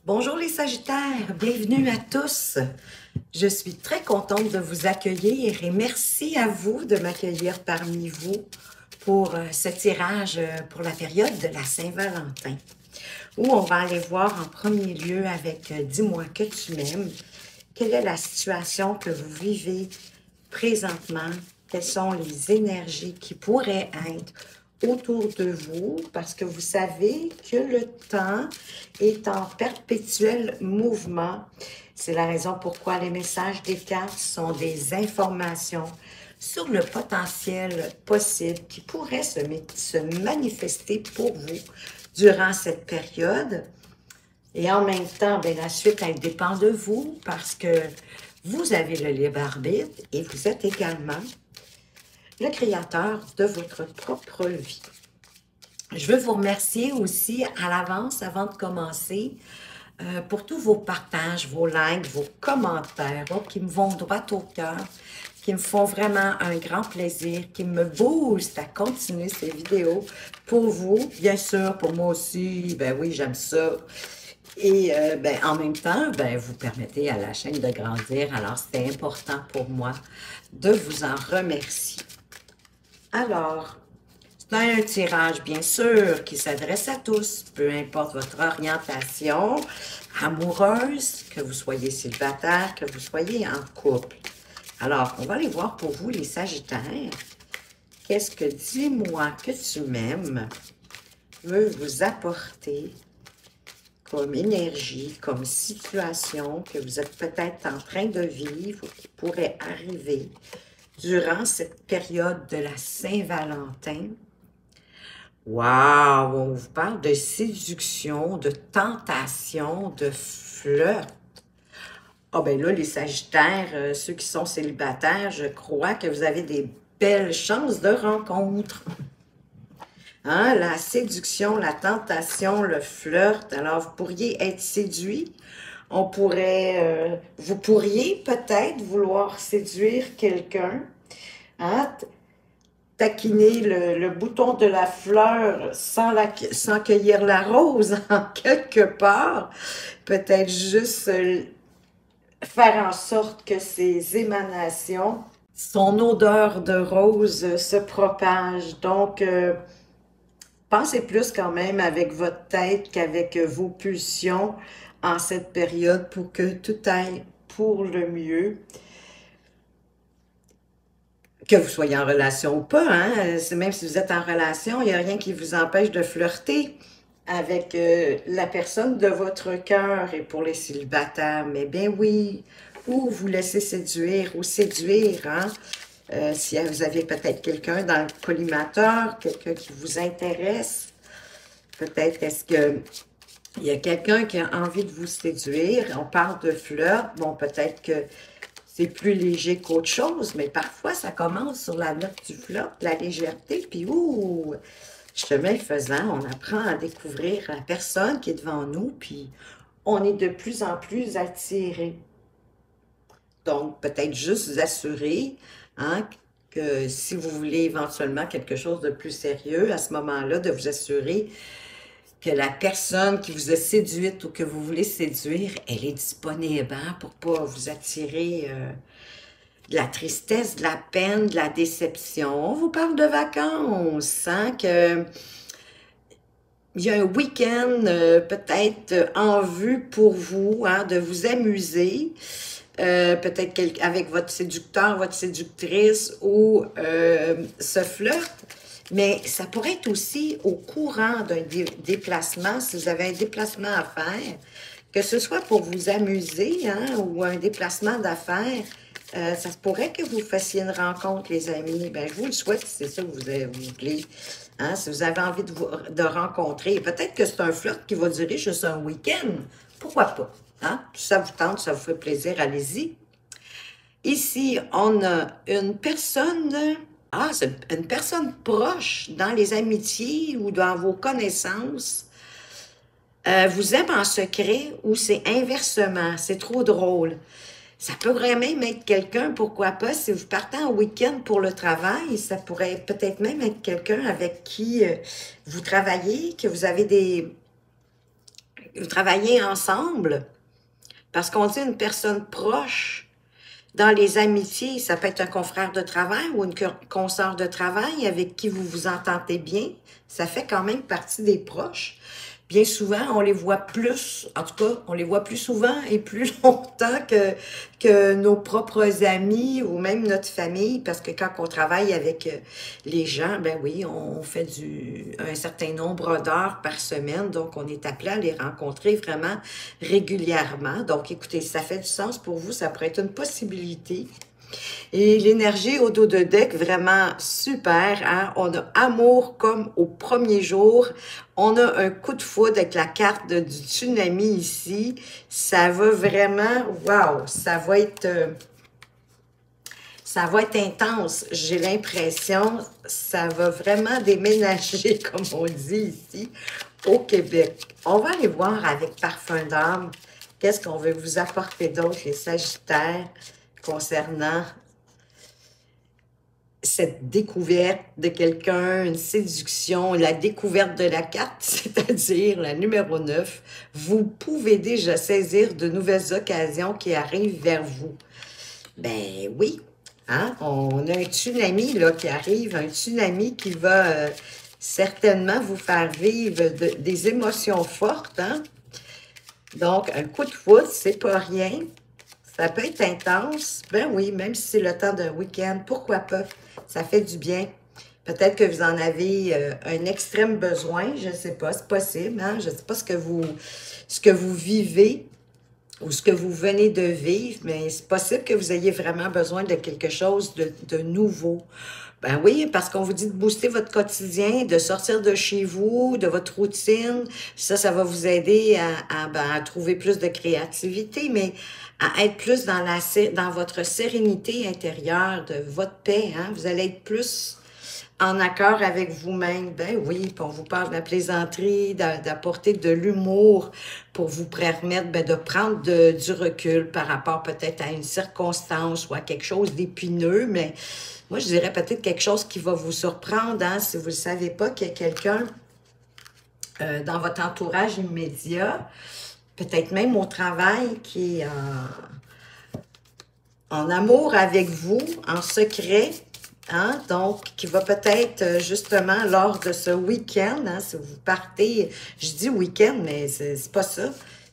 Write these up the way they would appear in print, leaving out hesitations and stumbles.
Bonjour les Sagittaires, bienvenue à tous. Je suis très contente de vous accueillir et merci à vous de m'accueillir parmi vous pour ce tirage pour la période de la Saint-Valentin, où on va aller voir en premier lieu avec Dis-moi que tu m'aimes. Quelle est la situation que vous vivez présentement? Quelles sont les énergies qui pourraient être autour de vous? Parce que vous savez que le temps est en perpétuel mouvement. C'est la raison pourquoi les messages des cartes sont des informations sur le potentiel possible qui pourrait se manifester pour vous durant cette période. Et en même temps, bien, la suite, elle dépend de vous parce que vous avez le libre arbitre et vous êtes également le créateur de votre propre vie. Je veux vous remercier aussi à l'avance, avant de commencer, pour tous vos partages, vos likes, vos commentaires qui me vont droit au cœur, qui me font vraiment un grand plaisir, qui me boostent à continuer ces vidéos pour vous, bien sûr, pour moi aussi, ben oui, j'aime ça. Et ben, en même temps, ben, vous permettez à la chaîne de grandir, alors c'est important pour moi de vous en remercier. Alors, c'est un tirage, bien sûr, qui s'adresse à tous, peu importe votre orientation amoureuse, que vous soyez célibataire, que vous soyez en couple. Alors, on va aller voir pour vous, les Sagittaires. Qu'est-ce que Dis-moi que tu m'aimes veut vous apporter comme énergie, comme situation que vous êtes peut-être en train de vivre ou qui pourrait arriver durant cette période de la Saint-Valentin. Wow! On vous parle de séduction, de tentation, de flirt. Ah ben là, les Sagittaires, ceux qui sont célibataires, je crois que vous avez des belles chances de rencontre. Hein? La séduction, la tentation, le flirt. Alors, vous pourriez être séduit. Vous pourriez peut-être vouloir séduire quelqu'un. Hein? Taquiner le bouton de la fleur sans cueillir la rose en quelque part. Peut-être juste faire en sorte que ces émanations, son odeur de rose se propage. Donc, pensez plus quand même avec votre tête qu'avec vos pulsions en cette période pour que tout aille pour le mieux. Que vous soyez en relation ou pas, hein? Même si vous êtes en relation, il n'y a rien qui vous empêche de flirter avec la personne de votre cœur. Et pour les célibataires, mais bien oui, ou vous laissez séduire ou séduire, hein? Si vous avez peut-être quelqu'un dans le collimateur, quelqu'un qui vous intéresse, peut-être est-ce que il y a quelqu'un qui a envie de vous séduire. On parle de flirt, bon, peut-être que c'est plus léger qu'autre chose, mais parfois, ça commence sur la note du flirt, la légèreté, puis ouh, chemin faisant, on apprend à découvrir la personne qui est devant nous, puis on est de plus en plus attiré. Donc, peut-être juste vous assurer, hein, que si vous voulez éventuellement quelque chose de plus sérieux, à ce moment-là, de vous assurer que la personne qui vous a séduite ou que vous voulez séduire, elle est disponible, hein, pour pas vous attirer de la tristesse, de la peine, de la déception. On vous parle de vacances, hein, que il y a un week-end peut-être en vue pour vous, hein, de vous amuser. Peut-être avec votre séducteur, votre séductrice ou ce flirt. Mais ça pourrait être aussi au courant d'un déplacement, si vous avez un déplacement à faire, que ce soit pour vous amuser, hein, ou un déplacement d'affaires, ça se pourrait que vous fassiez une rencontre, les amis. Ben, je vous le souhaite si c'est ça que vous voulez. Hein, si vous avez envie de rencontrer, peut-être que c'est un flirt qui va durer juste un week-end. Pourquoi pas? Hein? Si ça vous tente, ça vous fait plaisir, allez-y. Ici, on a une personne... Ah, c'est une personne proche dans les amitiés ou dans vos connaissances. Vous aime en secret ou c'est inversement. C'est trop drôle. Ça pourrait même être quelqu'un, pourquoi pas, si vous partez en week-end pour le travail, ça pourrait peut-être même être quelqu'un avec qui vous travaillez, que vous avez vous travaillez ensemble, parce qu'on dit une personne proche. Dans les amitiés, ça peut être un confrère de travail ou une consoeur de travail avec qui vous vous entendez bien. Ça fait quand même partie des proches. Bien souvent, on les voit plus, en tout cas, on les voit plus souvent et plus longtemps que nos propres amis ou même notre famille, parce que quand on travaille avec les gens, ben oui, on fait un certain nombre d'heures par semaine, donc on est appelé à les rencontrer vraiment régulièrement. Donc, écoutez, si ça fait du sens pour vous, ça pourrait être une possibilité. Et l'énergie au dos de deck, vraiment super. Hein? On a amour comme au premier jour. On a un coup de foudre avec la carte du tsunami ici. Ça va vraiment, wow, ça va être intense. J'ai l'impression, ça va vraiment déménager, comme on dit ici, au Québec. On va aller voir avec Parfum d'âme. Qu'est-ce qu'on veut vous apporter d'autre, les Sagittaires, concernant cette découverte de quelqu'un, une séduction, la découverte de la carte, c'est-à-dire la numéro 9, vous pouvez déjà saisir de nouvelles occasions qui arrivent vers vous. Ben oui, hein? On a un tsunami là, qui arrive, un tsunami qui va certainement vous faire vivre des émotions fortes. Hein? Donc, un coup de foudre, c'est pas rien. Ça peut être intense. Ben oui, même si c'est le temps d'un week-end, pourquoi pas? Ça fait du bien. Peut-être que vous en avez un extrême besoin, je ne sais pas, c'est possible. Hein? Je ne sais pas ce que vous vivez ou ce que vous venez de vivre, mais c'est possible que vous ayez vraiment besoin de quelque chose de nouveau. Ben oui, parce qu'on vous dit de booster votre quotidien, de sortir de chez vous, de votre routine. Ça va vous aider à trouver plus de créativité, mais à être plus dans votre sérénité intérieure, de votre paix. Hein? Vous allez être plus en accord avec vous-même. Ben oui, puis on vous parle de la plaisanterie, d'apporter de l'humour pour vous permettre de prendre du recul par rapport peut-être à une circonstance ou à quelque chose d'épineux, mais moi, je dirais peut-être quelque chose qui va vous surprendre, hein, si vous ne savez pas qu'il y a quelqu'un dans votre entourage immédiat, peut-être même au travail, qui est en amour avec vous, en secret, hein, donc qui va peut-être justement lors de ce week-end, hein, si vous partez, je dis week-end, mais c'est pas ça.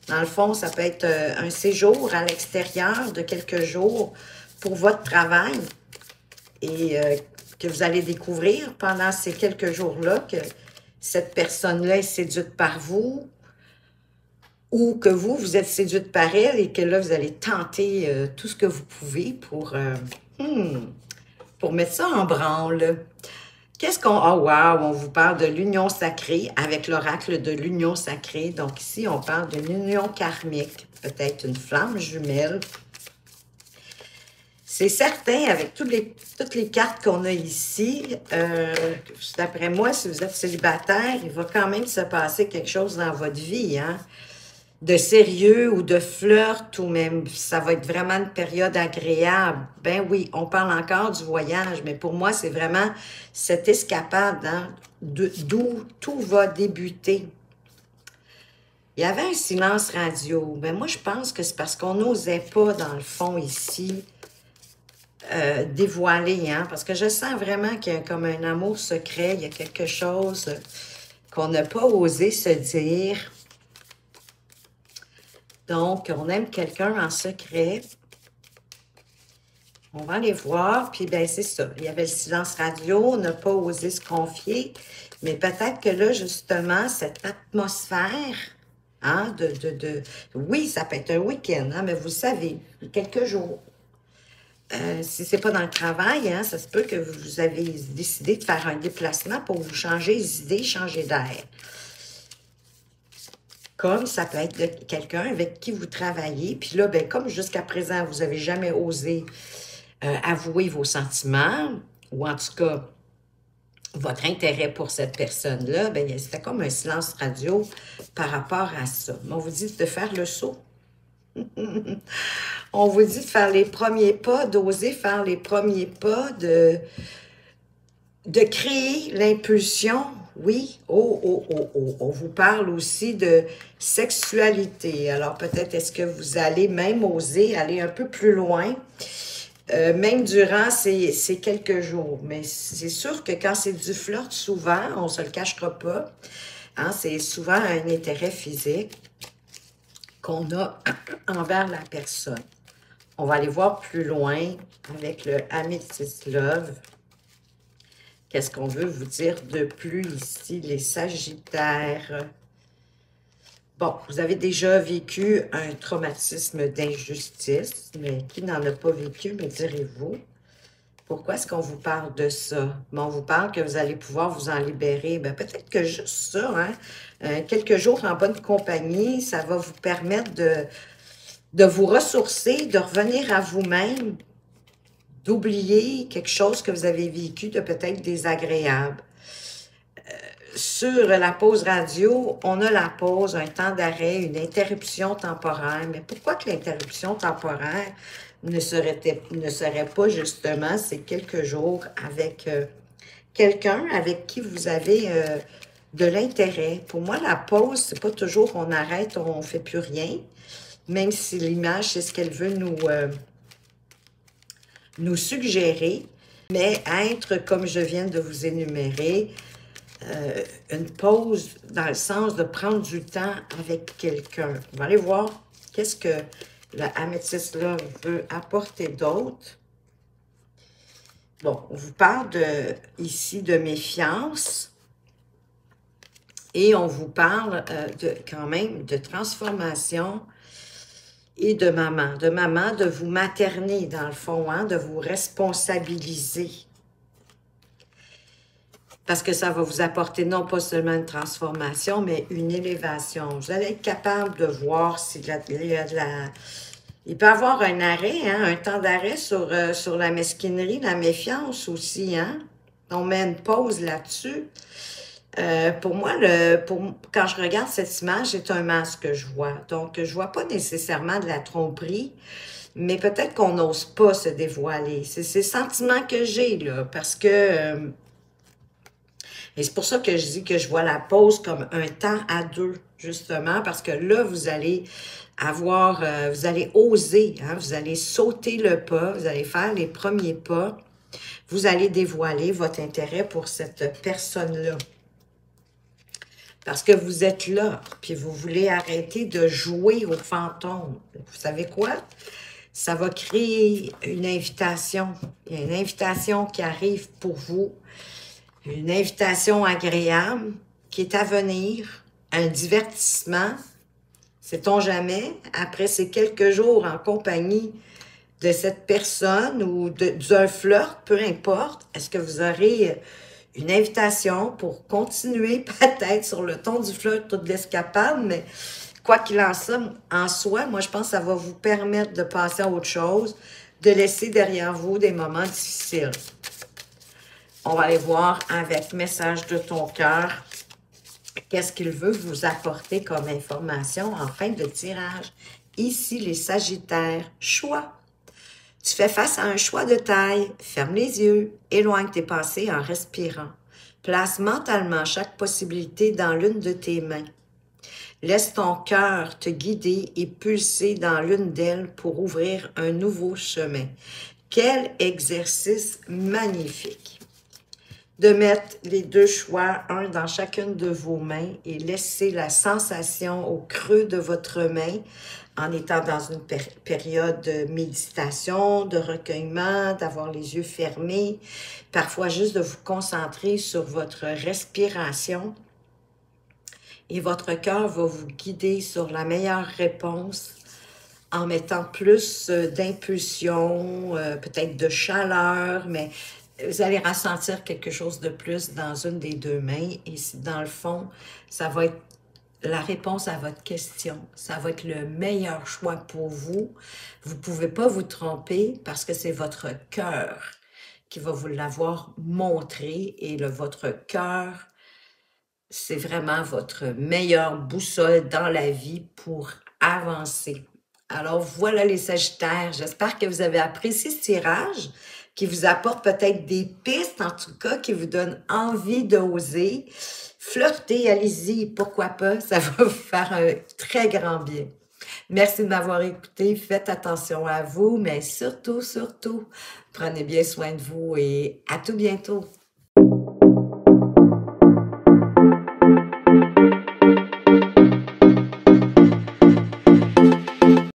Dans le fond, ça peut être un séjour à l'extérieur de quelques jours pour votre travail. Et que vous allez découvrir pendant ces quelques jours-là que cette personne-là est séduite par vous ou que vous êtes séduite par elle et que là, vous allez tenter tout ce que vous pouvez pour mettre ça en branle. Qu'est-ce qu'on... Oh wow, on vous parle de l'union sacrée avec l'oracle de l'union sacrée. Donc ici, on parle d'une union karmique, peut-être une flamme jumelle. C'est certain, avec toutes les cartes qu'on a ici, d'après moi, si vous êtes célibataire, il va quand même se passer quelque chose dans votre vie, hein? De sérieux ou de flirt, ou même, ça va être vraiment une période agréable. Ben oui, on parle encore du voyage, mais pour moi, c'est vraiment cette escapade, hein, d'où tout va débuter. Il y avait un silence radio. Ben moi, je pense que c'est parce qu'on n'osait pas, dans le fond, ici, dévoiler, hein, parce que je sens vraiment qu'il y a comme un amour secret, il y a quelque chose qu'on n'a pas osé se dire. Donc, on aime quelqu'un en secret. On va aller voir, puis ben c'est ça. Il y avait le silence radio, on n'a pas osé se confier, mais peut-être que là, justement, cette atmosphère, hein, oui, ça peut être un week-end, hein, mais vous savez, quelques jours. Si ce n'est pas dans le travail, hein, ça se peut que vous avez décidé de faire un déplacement pour vous changer les idées, changer d'air. Comme ça peut être quelqu'un avec qui vous travaillez. Puis là, ben, comme jusqu'à présent, vous n'avez jamais osé avouer vos sentiments, ou en tout cas, votre intérêt pour cette personne-là, ben, c'était comme un silence radio par rapport à ça. Mais on vous dit de faire le saut. On vous dit de faire les premiers pas, d'oser faire les premiers pas, de créer l'impulsion. Oui, oh, oh, oh, oh, on vous parle aussi de sexualité. Alors peut-être est-ce que vous allez même oser aller un peu plus loin, même durant ces quelques jours. Mais c'est sûr que quand c'est du flirt, souvent, on se le cachera pas, hein, c'est souvent un intérêt physique qu'on a envers la personne. On va aller voir plus loin avec le Amethyst Love. Qu'est-ce qu'on veut vous dire de plus ici, les Sagittaires? Bon, vous avez déjà vécu un traumatisme d'injustice, mais qui n'en a pas vécu, me direz-vous? Pourquoi est-ce qu'on vous parle de ça? Bon, on vous parle que vous allez pouvoir vous en libérer. Ben, peut-être que juste ça, hein? Quelques jours en bonne compagnie, ça va vous permettre de vous ressourcer, de revenir à vous-même, d'oublier quelque chose que vous avez vécu de peut-être désagréable. Sur la pause radio, on a la pause, un temps d'arrêt, une interruption temporaire. Mais pourquoi que l'interruption temporaire ne serait pas justement ces quelques jours avec quelqu'un avec qui vous avez de l'intérêt? Pour moi, la pause, c'est pas toujours on arrête, on fait plus rien, même si l'image, c'est ce qu'elle veut nous suggérer, mais être, comme je viens de vous énumérer, une pause dans le sens de prendre du temps avec quelqu'un. On va aller voir qu'est-ce que le Amethyst là veut apporter d'autre. Bon, on vous parle ici de méfiance et on vous parle quand même de transformation et de maman, de vous materner dans le fond, hein, de vous responsabiliser. Parce que ça va vous apporter non pas seulement une transformation, mais une élévation. Vous allez être capable de voir s'il y a de la... Il peut y avoir un arrêt, hein, un temps d'arrêt sur la mesquinerie, la méfiance aussi. Hein? On met une pause là-dessus. Pour moi, quand je regarde cette image, c'est un masque que je vois. Donc, je ne vois pas nécessairement de la tromperie, mais peut-être qu'on n'ose pas se dévoiler. C'est ces sentiments que j'ai, là, parce que... et c'est pour ça que je dis que je vois la pause comme un temps à deux, justement, parce que là, vous allez avoir, vous allez oser, hein, vous allez sauter le pas, vous allez faire les premiers pas, vous allez dévoiler votre intérêt pour cette personne-là. Parce que vous êtes là, puis vous voulez arrêter de jouer aux fantômes. Vous savez quoi? Ça va créer une invitation. Il y a une invitation qui arrive pour vous. Une invitation agréable qui est à venir, un divertissement, sait-on jamais, après ces quelques jours en compagnie de cette personne ou d'un flirt, peu importe, est-ce que vous aurez une invitation pour continuer peut-être sur le ton du flirt ou de l'escapade, mais quoi qu'il en soit, moi je pense que ça va vous permettre de passer à autre chose, de laisser derrière vous des moments difficiles. On va aller voir avec message de ton cœur. Qu'est-ce qu'il veut vous apporter comme information en fin de tirage? Ici, les Sagittaires, choix. Tu fais face à un choix de taille. Ferme les yeux. Éloigne tes pensées en respirant. Place mentalement chaque possibilité dans l'une de tes mains. Laisse ton cœur te guider et pulser dans l'une d'elles pour ouvrir un nouveau chemin. Quel exercice magnifique! De mettre les deux choix, un dans chacune de vos mains et laisser la sensation au creux de votre main en étant dans une période de méditation, de recueillement, d'avoir les yeux fermés, parfois juste de vous concentrer sur votre respiration et votre cœur va vous guider sur la meilleure réponse en mettant plus d'impulsion, peut-être de chaleur, mais vous allez ressentir quelque chose de plus dans une des deux mains et dans le fond, ça va être la réponse à votre question. Ça va être le meilleur choix pour vous. Vous ne pouvez pas vous tromper parce que c'est votre cœur qui va vous l'avoir montré et votre cœur, c'est vraiment votre meilleure boussole dans la vie pour avancer. Alors voilà les Sagittaires, j'espère que vous avez apprécié ce tirage, qui vous apporte peut-être des pistes, en tout cas, qui vous donnent envie d'oser. Flirtez, allez-y, pourquoi pas, ça va vous faire un très grand bien. Merci de m'avoir écouté, faites attention à vous, mais surtout, surtout, prenez bien soin de vous et à tout bientôt.